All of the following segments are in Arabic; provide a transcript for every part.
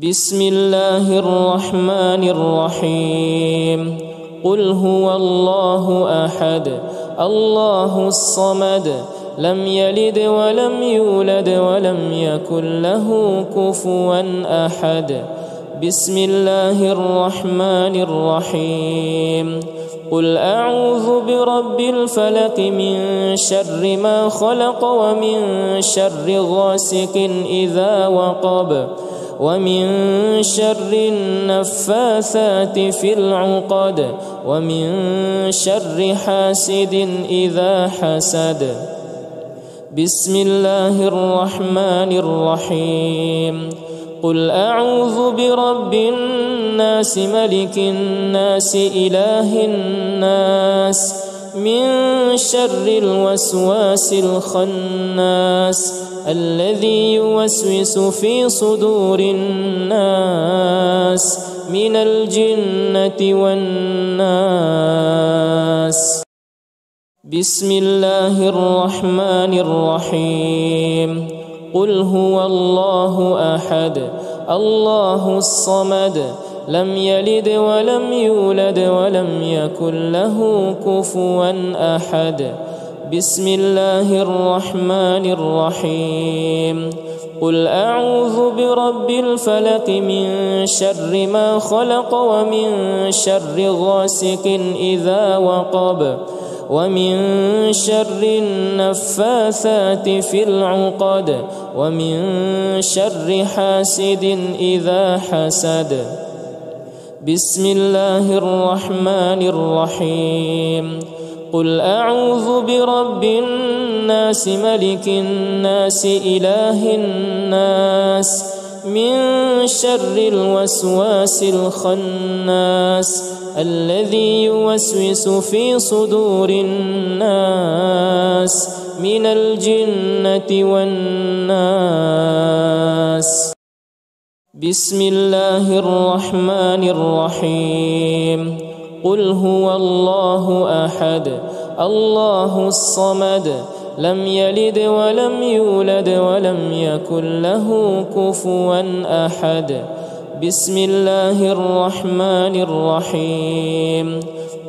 بسم الله الرحمن الرحيم قل هو الله أحد الله الصمد لم يلد ولم يولد ولم يكن له كفوا أحد بسم الله الرحمن الرحيم قل أعوذ برب الفلق من شر ما خلق ومن شر غاسق إذا وقب ومن شر النفاثات في العقد ومن شر حاسد إذا حسد بسم الله الرحمن الرحيم قل أعوذ برب الناس ملك الناس إله الناس من شر الوسواس الخناس الذي يوسوس في صدور الناس من الجنة والناس بسم الله الرحمن الرحيم قل هو الله أحد الله الصمد لم يلد ولم يولد ولم يكن له كفوا أحد بسم الله الرحمن الرحيم قل أعوذ برب الفلق من شر ما خلق ومن شر غاسق إذا وقب ومن شر النفاثات في العقد ومن شر حاسد إذا حسد بسم الله الرحمن الرحيم قل أعوذ برب الناس ملك الناس إله الناس من شر الوسواس الخناس الذي يوسوس في صدور الناس من الجنة والناس بسم الله الرحمن الرحيم قل هو الله أحد الله الصمد لم يلد ولم يولد ولم يكن له كفوا أحد بسم الله الرحمن الرحيم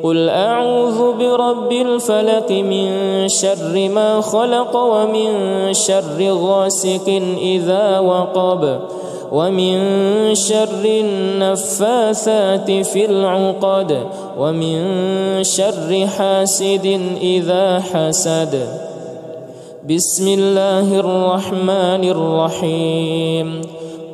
قل أعوذ برب الفلق من شر ما خلق ومن شر غاسق إذا وقب ومن شر النفاثات في العقد ومن شر حاسد إذا حسد بسم الله الرحمن الرحيم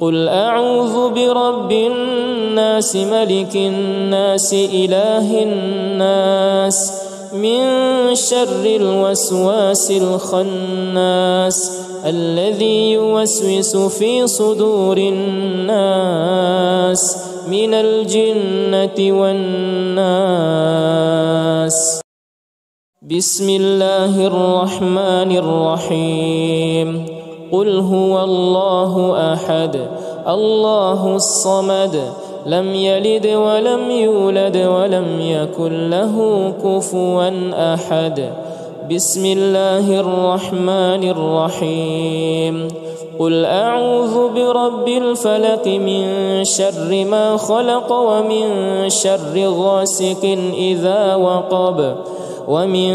قل أعوذ برب الناس ملك الناس إله الناس من شر الوسواس الخناس الذي يوسوس في صدور الناس من الجنة والناس بسم الله الرحمن الرحيم قل هو الله أحد الله الصمد لم يلد ولم يولد ولم يكن له كفوا أحد بسم الله الرحمن الرحيم قل أعوذ برب الفلق من شر ما خلق ومن شر غاسق إذا وقب ومن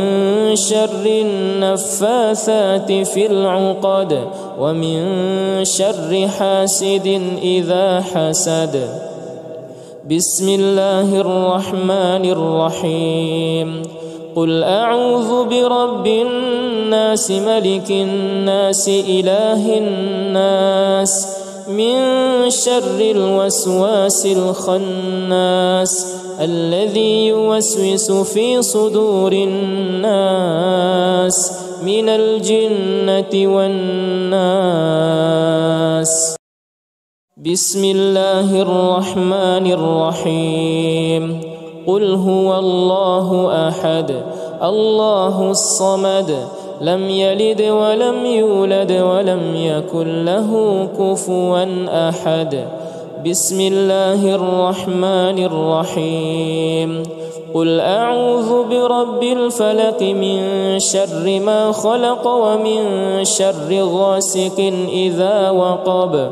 شر النفاثات في العقد ومن شر حاسد إذا حسد بسم الله الرحمن الرحيم قل أعوذ برب الناس ملك الناس إله الناس من شر الوسواس الخناس الذي يوسوس في صدور الناس من الجنة والناس بسم الله الرحمن الرحيم قل هو الله أحد الله الصمد لم يلد ولم يولد ولم يكن له كفوا أحد بسم الله الرحمن الرحيم قل أعوذ برب الفلق من شر ما خلق ومن شر غاسق إذا وقب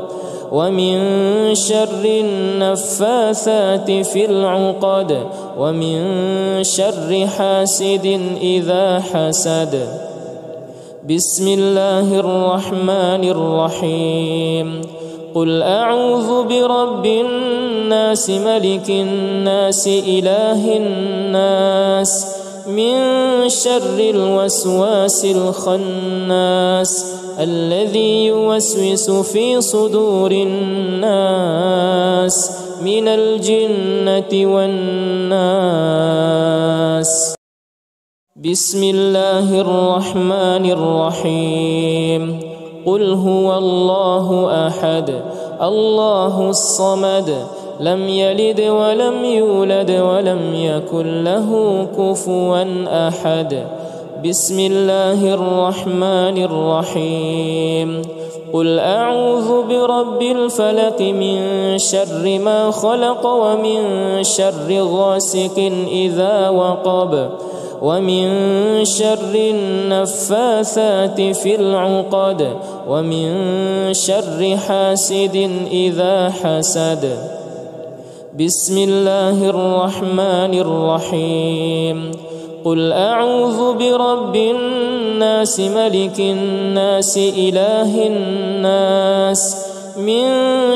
ومن شر النفاثات في العقد ومن شر حاسد إذا حسد. بسم الله الرحمن الرحيم. قل أعوذ برب الناس ملك الناس إله الناس من شر الوسواس الخناس الذي يوسوس في صدور الناس من الجنة والناس. بسم الله الرحمن الرحيم. قل هو الله أحد الله الصمد لم يلد ولم يولد ولم يكن له كفوا أحد. بسم الله الرحمن الرحيم. قل أعوذ برب الفلق من شر ما خلق ومن شر غاسق إذا وقب ومن شر النفاثات في العقد ومن شر حاسد إذا حسد. بسم الله الرحمن الرحيم. قل أعوذ برب الناس ملك الناس إله الناس من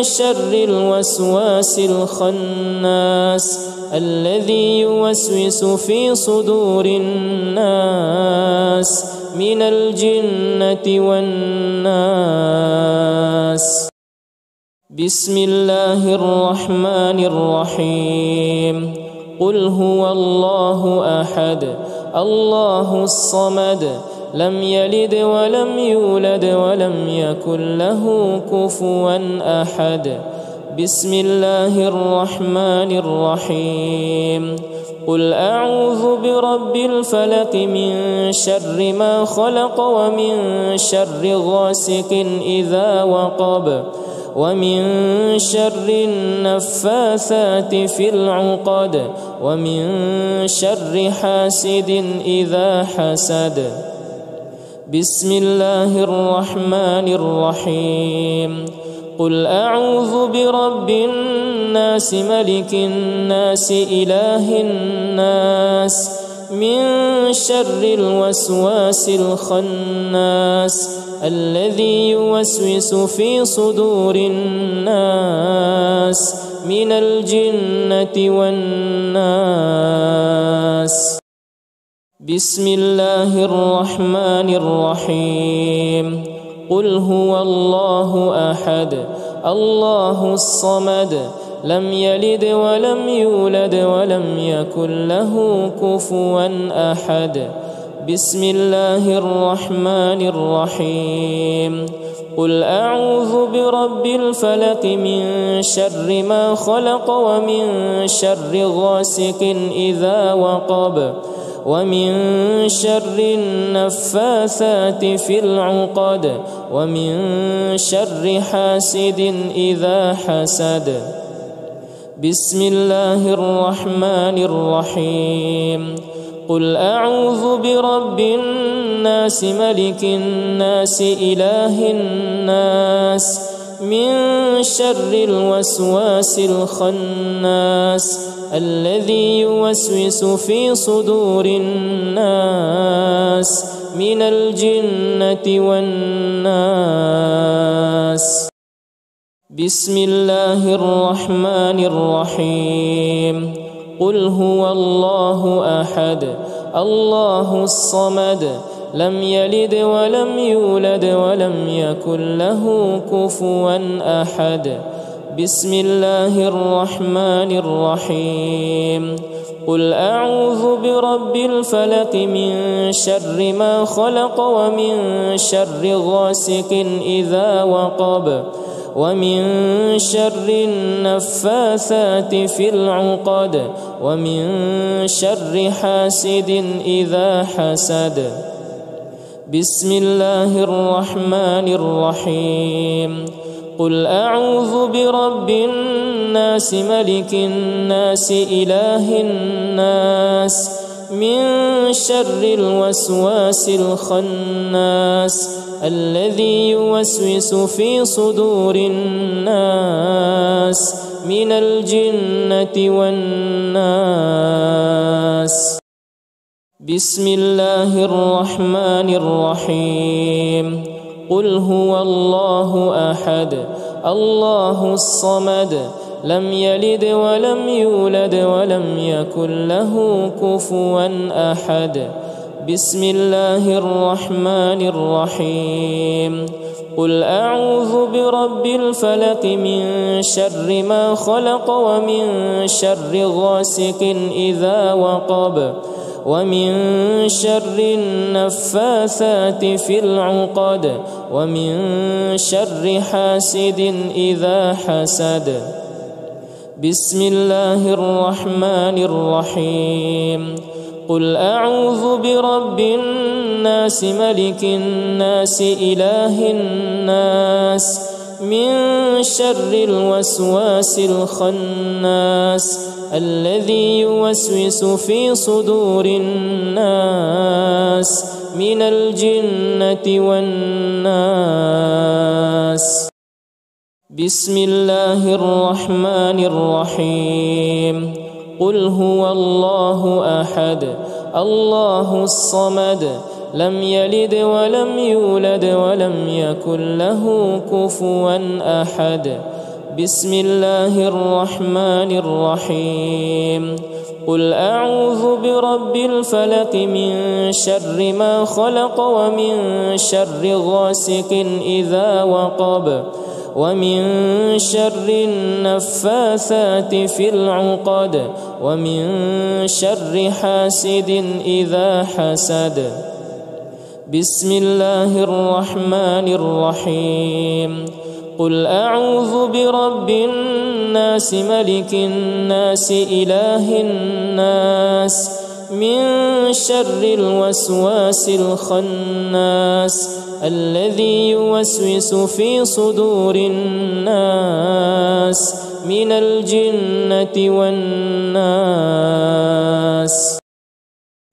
شر الوسواس الخناس الذي يوسوس في صدور الناس من الجنة والناس. بسم الله الرحمن الرحيم. قل هو الله أحد الله الصمد لم يلد ولم يولد ولم يكن له كفوا أحد. بسم الله الرحمن الرحيم. قل أعوذ برب الفلق من شر ما خلق ومن شر غاسق إذا وقب ومن شر النفاثات في العقد ومن شر حاسد إذا حسد. بسم الله الرحمن الرحيم. قل أعوذ برب الناس ملك الناس إله الناس من شر الوسواس الخناس الذي يوسوس في صدور الناس من الجنة والناس. بسم الله الرحمن الرحيم. قل هو الله أحد الله الصمد لم يلد ولم يولد ولم يكن له كفوا أحد. بسم الله الرحمن الرحيم. قل أعوذ برب الفلق من شر ما خلق ومن شر غاسق إذا وقب ومن شر النفاثات في العقد ومن شر حاسد إذا حسد. بسم الله الرحمن الرحيم. قل أعوذ برب الناس ملك الناس إله الناس من شر الوسواس الخناس الذي يوسوس في صدور الناس من الجنة والناس. بسم الله الرحمن الرحيم. قل هو الله أحد الله الصمد لم يلد ولم يولد ولم يكن له كفوا أحد. بسم الله الرحمن الرحيم. قل أعوذ برب الفلق من شر ما خلق ومن شر غاسق إذا وقب ومن شر النفاثات في العقد ومن شر حاسد إذا حسد. بسم الله الرحمن الرحيم. قل أعوذ برب الناس ملك الناس إله الناس من شر الوسواس الخناس الذي يوسوس في صدور الناس من الجنة والناس. بسم الله الرحمن الرحيم. قل هو الله أحد الله الصمد لم يلد ولم يولد ولم يكن له كفوا أحد. بسم الله الرحمن الرحيم. قل أعوذ برب الفلق من شر ما خلق ومن شر غاسق إذا وقب ومن شر النفاثات في العقد ومن شر حاسد إذا حسد. بسم الله الرحمن الرحيم. قل أعوذ برب الناس ملك الناس إله الناس من شر الوسواس الخناس الذي يوسوس في صدور الناس من الجنة والناس. بسم الله الرحمن الرحيم. قل هو الله أحد الله الصمد لم يلد ولم يولد ولم يكن له كفوا أحد. بسم الله الرحمن الرحيم. قل أعوذ برب الفلق من شر ما خلق ومن شر غاسق إذا وقب ومن شر النفاثات في العقد ومن شر حاسد إذا حسد. بسم الله الرحمن الرحيم. قل أعوذ برب الناس ملك الناس إله الناس من شر الوسواس الخناس الذي يوسوس في صدور الناس من الجنة والناس.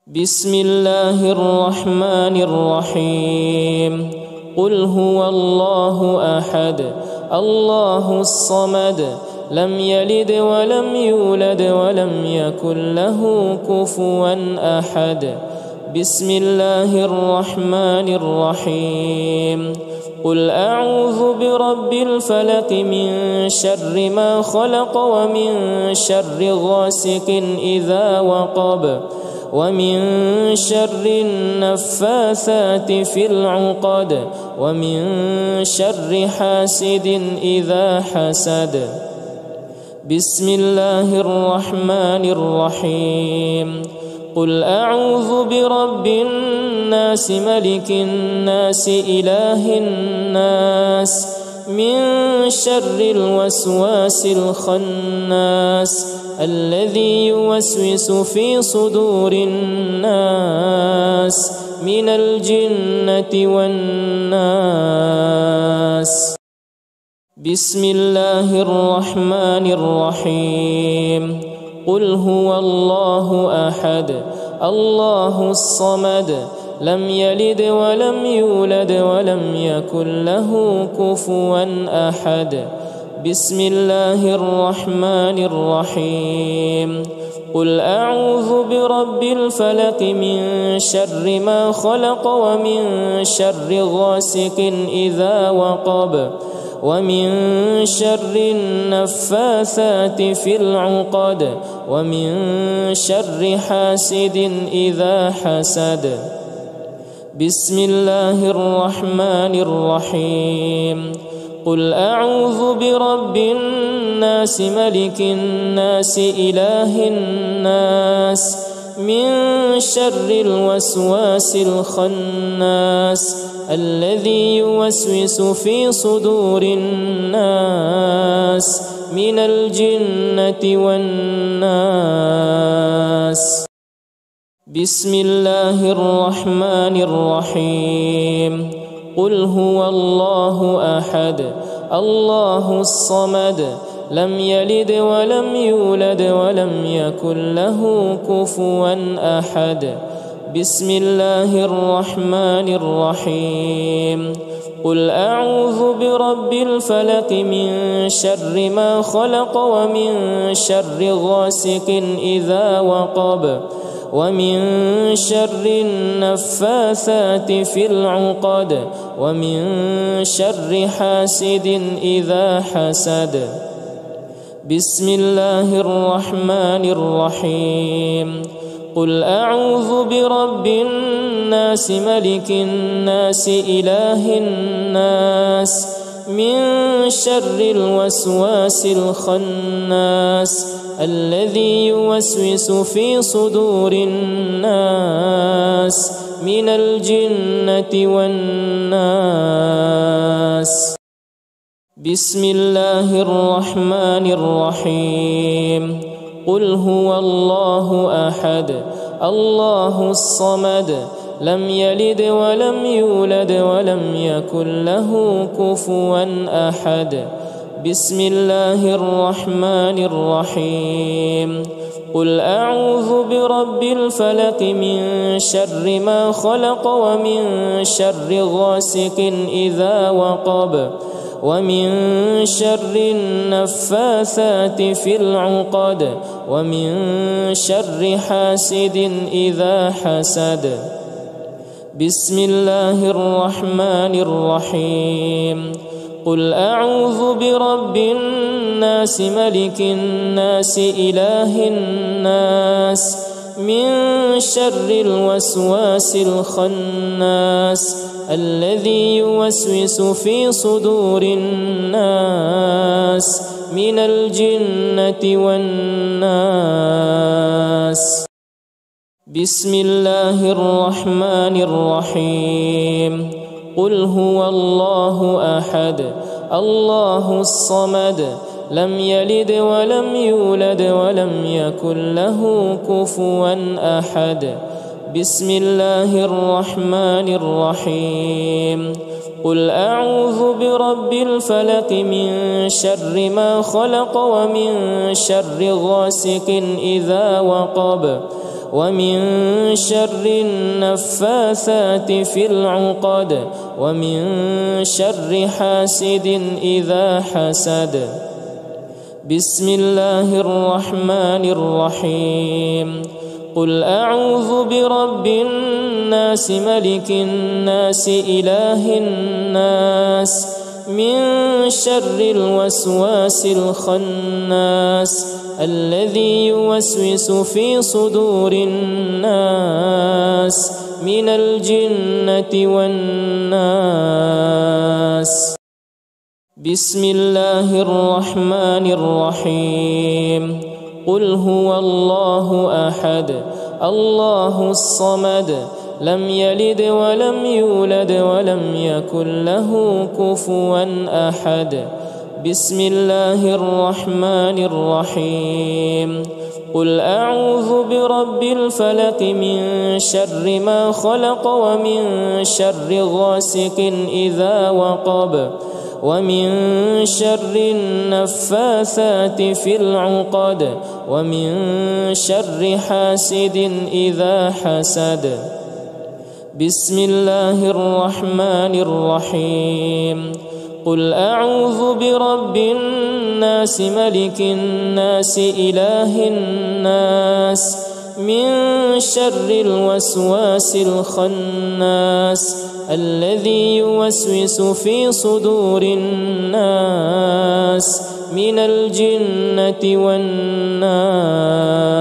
بسم الله الرحمن الرحيم. قل هو الله أحد الله الصمد لم يلد ولم يولد ولم يكن له كفوا أحد. بسم الله الرحمن الرحيم. قل أعوذ برب الفلق من شر ما خلق ومن شر غاسق إذا وقب ومن شر النفاثات في العقد ومن شر حاسد إذا حسد. بسم الله الرحمن الرحيم. قل أعوذ برب الناس ملك الناس إله الناس من شر الوسواس الخناس الذي يوسوس في صدور الناس من الجنة والناس. بسم الله الرحمن الرحيم. قل هو الله أحد الله الصمد لم يلد ولم يولد ولم يكن له كفوا أحد. بسم الله الرحمن الرحيم. قل أعوذ برب الفلق من شر ما خلق ومن شر غاسق إذا وقب ومن شر النفاثات في العقد ومن شر حاسد إذا حسد. بسم الله الرحمن الرحيم. قل أعوذ برب الناس ملك الناس إله الناس من شر الوسواس الخناس الذي يوسوس في صدور الناس من الجنة والناس. بسم الله الرحمن الرحيم. قل هو الله أحد الله الصمد لم يلد ولم يولد ولم يكن له كفوا أحد. بسم الله الرحمن الرحيم قل أعوذ برب الفلق من شر ما خلق ومن شر غاسق إذا وقب ومن شر النفاثات في العقد ومن شر حاسد إذا حسد بسم الله الرحمن الرحيم قل أعوذ برب الناس ملك الناس إله الناس من شر الوسواس الخناس الذي يوسوس في صدور الناس من الجنة والناس بسم الله الرحمن الرحيم قل هو الله أحد الله الصمد لم يلد ولم يولد ولم يكن له كفوا أحد بسم الله الرحمن الرحيم قل أعوذ برب الفلق من شر ما خلق ومن شر غاسق إذا وقب ومن شر النفاثات في العقد ومن شر حاسد إذا حسد بسم الله الرحمن الرحيم قل أعوذ برب الناس ملك الناس إله الناس من شر الوسواس الخناس الذي يوسوس في صدور الناس من الجنة والناس بسم الله الرحمن الرحيم قل هو الله أحد الله الصمد لم يلد ولم يولد ولم يكن له كفوا أحد بسم الله الرحمن الرحيم قل أعوذ برب الفلق من شر ما خلق ومن شر غاسق إذا وقب ومن شر النفاثات في العقد ومن شر حاسد إذا حسد بسم الله الرحمن الرحيم قل أعوذ برب الناس ملك الناس إله الناس من شر الوسواس الخناس الذي يوسوس في صدور الناس من الجنة والناس بسم الله الرحمن الرحيم قل هو الله أحد الله الصمد لم يلد ولم يولد ولم يكن له كفوا أحد بسم الله الرحمن الرحيم قل أعوذ برب الفلق من شر ما خلق ومن شر غاسق إذا وقب ومن شر النفاثات في العقد ومن شر حاسد إذا حسد بسم الله الرحمن الرحيم قل أعوذ برب الناس ملك الناس إله الناس من شر الوسواس الخناس الذي يوسوس في صدور الناس من الجنة والناس